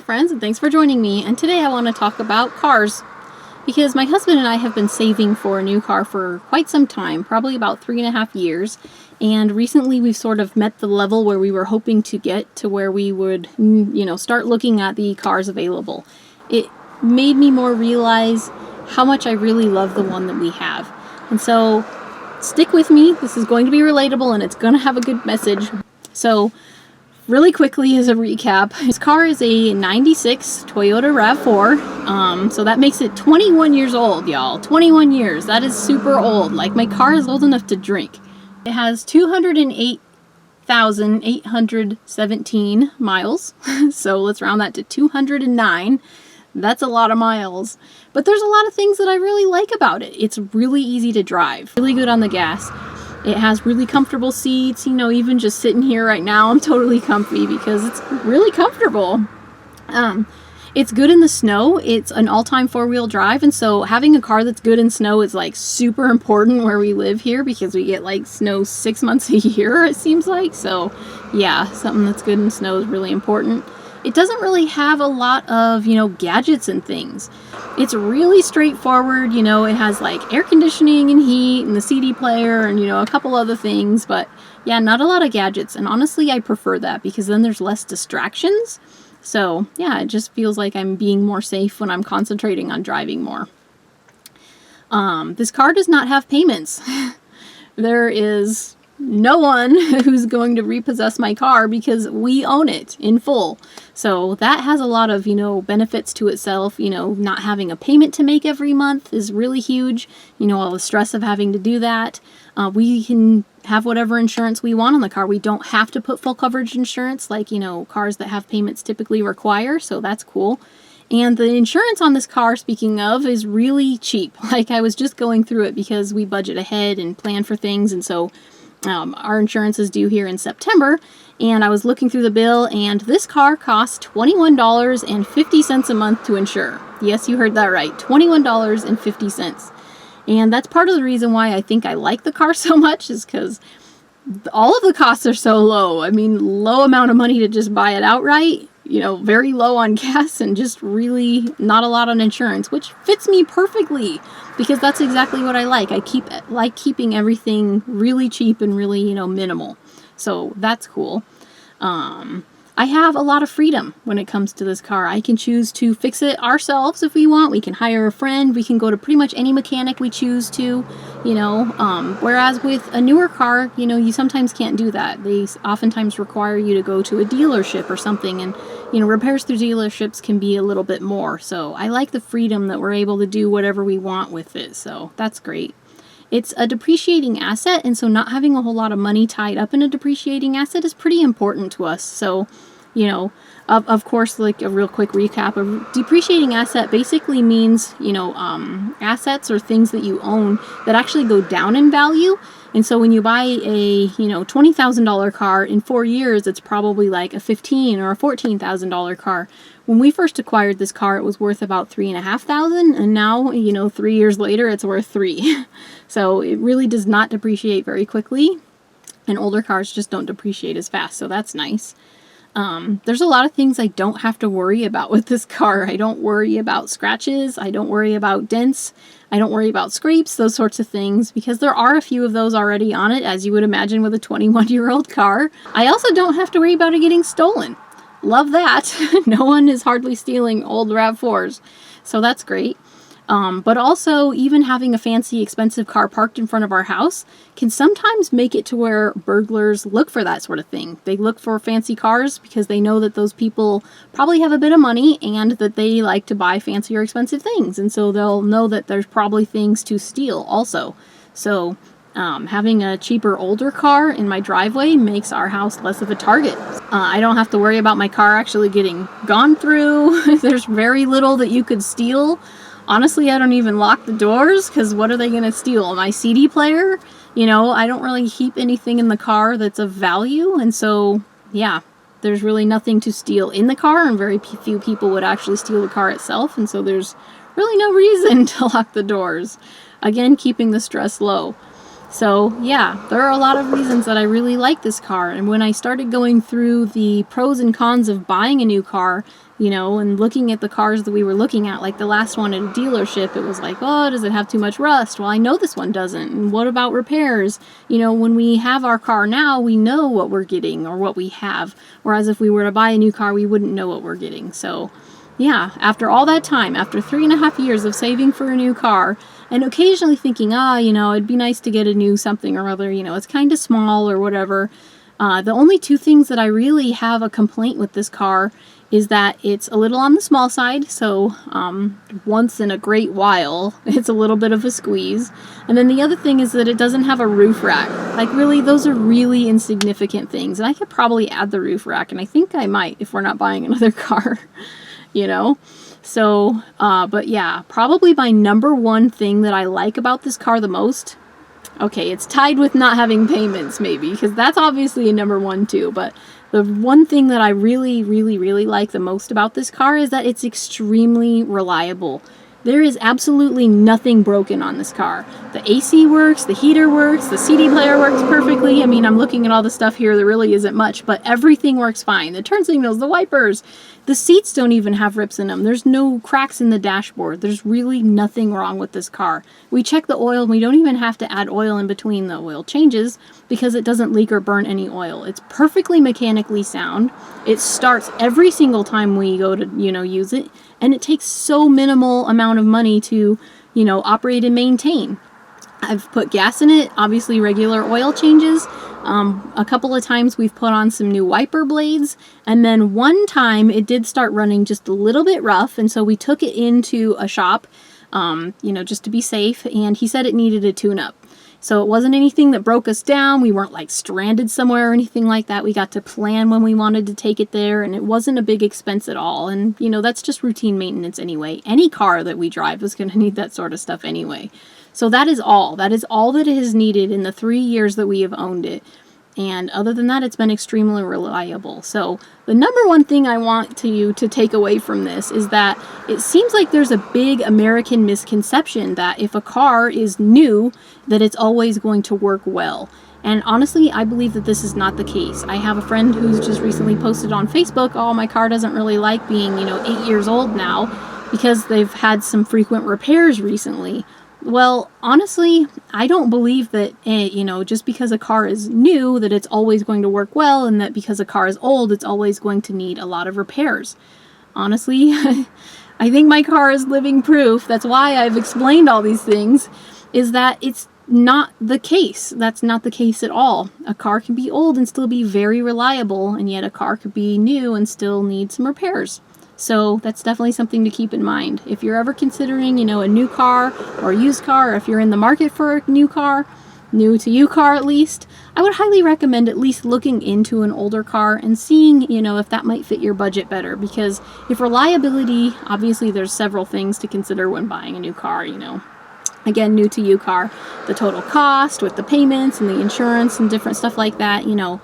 friends, and thanks for joining me. And today I want to talk about cars, because my husband and I have been saving for a new car for quite some time, probably about 3.5 years. And recently we've sort of met the level where we were hoping to get to where we would, start looking at the cars available. It made me more realize how much I really love the one that we have. And so stick with me. This is going to be relatable and it's going to have a good message. So really quickly as a recap, this car is a 96 Toyota RAV4, so that makes it 21 years old, y'all. 21 years, that is super old. Like, my car is old enough to drink. It has 208,817 miles, so let's round that to 209. That's a lot of miles, but there's a lot of things that I really like about it. It's really easy to drive, really good on the gas. It has really comfortable seats, even just sitting here right now, I'm totally comfy because it's really comfortable. It's good in the snow. It's an all-time four-wheel drive, and so having a car that's good in snow is like super important where we live here because we get like snow 6 months a year, it seems like. So yeah, something that's good in snow is really important. It doesn't really have a lot of, gadgets and things. It's really straightforward. It has like air conditioning and heat and the CD player and, a couple other things. But yeah, not a lot of gadgets. And honestly, I prefer that because then there's less distractions. So yeah, it just feels like I'm being more safe when I'm concentrating on driving more. This car does not have payments. There is no one who's going to repossess my car because we own it in full. So that has a lot of, benefits to itself. Not having a payment to make every month is really huge. All the stress of having to do that. We can have whatever insurance we want on the car. We don't have to put full coverage insurance like, cars that have payments typically require. So that's cool. And the insurance on this car, speaking of, is really cheap. Like, I was just going through it because we budget ahead and plan for things. And so our insurance is due here in September, and I was looking through the bill, and this car costs $21.50 a month to insure. Yes, you heard that right, $21.50. And that's part of the reason why I think I like the car so much, is because all of the costs are so low. I mean, low amount of money to just buy it outright, very low on gas, and just really not a lot on insurance, which fits me perfectly because that's exactly what I like. I like keeping everything really cheap and really, minimal. So that's cool. I have a lot of freedom when it comes to this car. I can choose to fix it ourselves if we want. We can hire a friend. We can go to pretty much any mechanic we choose to, whereas with a newer car, you sometimes can't do that. They oftentimes require you to go to a dealership or something, and, repairs through dealerships can be a little bit more. So I like the freedom that we're able to do whatever we want with it. So that's great. It's a depreciating asset, and so not having a whole lot of money tied up in a depreciating asset is pretty important to us. So, of course, like a real quick recap, a depreciating asset basically means, assets or things that you own that actually go down in value. And so when you buy a, $20,000 car, in 4 years, it's probably like a $15,000 or a $14,000 car. When we first acquired this car, it was worth about $3,500, and now, 3 years later, it's worth $3,000. So it really does not depreciate very quickly, and older cars just don't depreciate as fast, so that's nice. There's a lot of things I don't have to worry about with this car. I don't worry about scratches. I don't worry about dents. I don't worry about scrapes, those sorts of things, because there are a few of those already on it, as you would imagine with a 21-year-old car. I also don't have to worry about it getting stolen. Love that. No one is hardly stealing old RAV4s, so that's great. But also, even having a fancy, expensive car parked in front of our house can sometimes make it to where burglars look for that sort of thing. They look for fancy cars because they know that those people probably have a bit of money and that they like to buy fancy or expensive things. And so they'll know that there's probably things to steal also. So having a cheaper, older car in my driveway makes our house less of a target. I don't have to worry about my car actually getting gone through. There's very little that you could steal. Honestly, I don't even lock the doors because what are they going to steal? My CD player? I don't really keep anything in the car that's of value. And so, yeah, there's really nothing to steal in the car, and very few people would actually steal the car itself. And so there's really no reason to lock the doors. Again, keeping the stress low. So yeah, there are a lot of reasons that I really like this car. And when I started going through the pros and cons of buying a new car, you know, and looking at the cars that we were looking at, like the last one at a dealership, it was like, oh, does it have too much rust? Well, I know this one doesn't. And what about repairs? You know, when we have our car now, we know what we're getting or what we have. Whereas if we were to buy a new car, we wouldn't know what we're getting. So yeah, after all that time, after 3.5 years of saving for a new car, and occasionally thinking, you know, it'd be nice to get a new something or other, you know, it's kind of small or whatever. The only two things that I really have a complaint with this car is that it's a little on the small side, so once in a great while, it's a little bit of a squeeze. And then the other thing is that it doesn't have a roof rack. Like, really, those are really insignificant things. And I could probably add the roof rack, and I think I might if we're not buying another car, you know? So, but yeah, probably my number one thing that I like about this car the most, okay, it's tied with not having payments maybe, because that's obviously a number one too, but the one thing that I really, really, really like the most about this car is that it's extremely reliable. There is absolutely nothing broken on this car. The AC works, the heater works, the CD player works perfectly. I mean, I'm looking at all the stuff here, there really isn't much, but everything works fine. The turn signals, the wipers, the seats don't even have rips in them. There's no cracks in the dashboard. There's really nothing wrong with this car. We check the oil, and we don't even have to add oil in between the oil changes because it doesn't leak or burn any oil. It's perfectly mechanically sound. It starts every single time we go to, you know, use it, and it takes so minimal amount of money to, you know, operate and maintain. I've put gas in it, obviously regular oil changes. A couple of times we've put on some new wiper blades, and then one time it did start running just a little bit rough, and so we took it into a shop, you know, just to be safe, and he said it needed a tune-up. So it wasn't anything that broke us down. We weren't like stranded somewhere or anything like that. We got to plan when we wanted to take it there, and it wasn't a big expense at all. And, you know, that's just routine maintenance anyway. Any car that we drive is going to need that sort of stuff anyway. So that is all. That is all that it has needed in the 3 years that we have owned it. And other than that, it's been extremely reliable. So the number one thing I want you to take away from this is that it seems like there's a big American misconception that if a car is new, that it's always going to work well. And honestly, I believe that this is not the case. I have a friend who's just recently posted on Facebook, oh, my car doesn't really like being, you know, 8 years old now because they've had some frequent repairs recently. Well, honestly, I don't believe that, you know, just because a car is new, that it's always going to work well, and that because a car is old, it's always going to need a lot of repairs. Honestly, I think my car is living proof. That's why I've explained all these things, is that it's not the case. That's not the case at all. A car can be old and still be very reliable, and yet a car could be new and still need some repairs. So that's definitely something to keep in mind. If you're ever considering, you know, a new car or a used car, or if you're in the market for a new car, new to you car at least, I would highly recommend at least looking into an older car and seeing, you know, if that might fit your budget better. Because if reliability, obviously there's several things to consider when buying a new car, you know. Again, new to you car, the total cost with the payments and the insurance and different stuff like that, you know.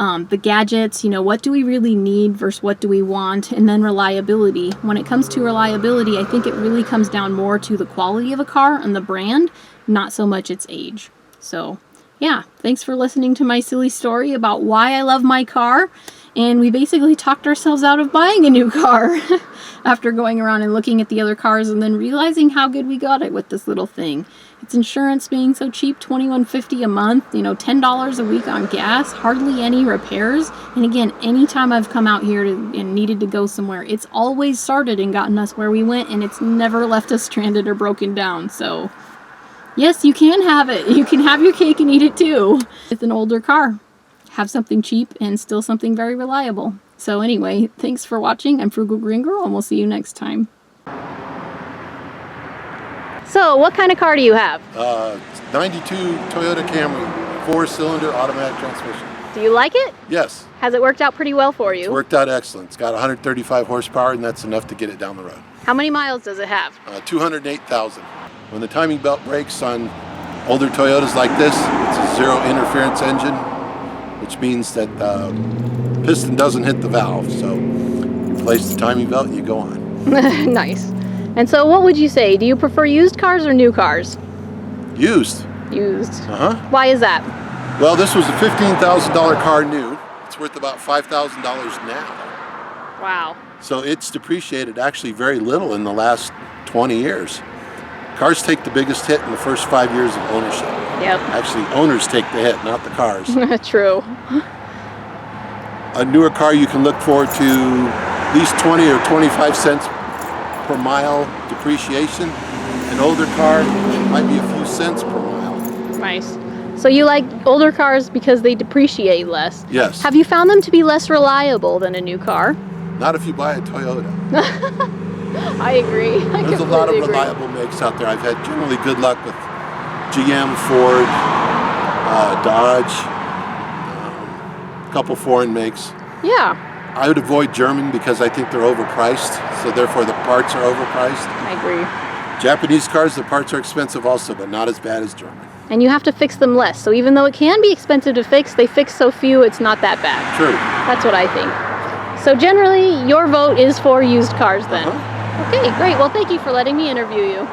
The gadgets, you know, what do we really need versus what do we want, and then reliability. When it comes to reliability, I think it really comes down more to the quality of a car and the brand, not so much its age. So, yeah, thanks for listening to my silly story about why I love my car, and we basically talked ourselves out of buying a new car after going around and looking at the other cars and then realizing how good we got it with this little thing. Its insurance being so cheap, $21.50 a month, you know, $10 a week on gas, hardly any repairs. And again, anytime I've come out here and needed to go somewhere, it's always started and gotten us where we went, and it's never left us stranded or broken down. So yes, you can have it. You can have your cake and eat it too with an older car. Have something cheap and still something very reliable. So anyway, thanks for watching. I'm Frugal Green Girl, and we'll see you next time. So, what kind of car do you have? 92 Toyota Camry, 4-cylinder automatic transmission. Do you like it? Yes. Has it worked out pretty well for you? It's worked out excellent. It's got 135 horsepower, and that's enough to get it down the road. How many miles does it have? 208,000. When the timing belt breaks on older Toyotas like this, it's a zero interference engine, which means that the piston doesn't hit the valve. So, you place the timing belt, you go on. Nice. And so what would you say? Do you prefer used cars or new cars? Used. Used. Uh-huh. Why is that? Well, this was a $15,000 car new. It's worth about $5,000 now. Wow. So it's depreciated actually very little in the last 20 years. Cars take the biggest hit in the first 5 years of ownership. Yep. Actually, owners take the hit, not the cars. True. A newer car, you can look forward to at least 20 or 25 cents per mile depreciation. An older car might be a few cents per mile. Nice. So you like older cars because they depreciate less? Yes. Have you found them to be less reliable than a new car? Not if you buy a Toyota. I agree. There's a lot of reliable makes out there. I've had generally good luck with GM, Ford, Dodge, a couple foreign makes. Yeah. I would avoid German because I think they're overpriced, so therefore the parts are overpriced. I agree. Japanese cars, the parts are expensive also, but not as bad as German. And you have to fix them less. So even though it can be expensive to fix, they fix so few it's not that bad. True. That's what I think. So generally, your vote is for used cars then. Uh-huh. Okay, great. Well, thank you for letting me interview you.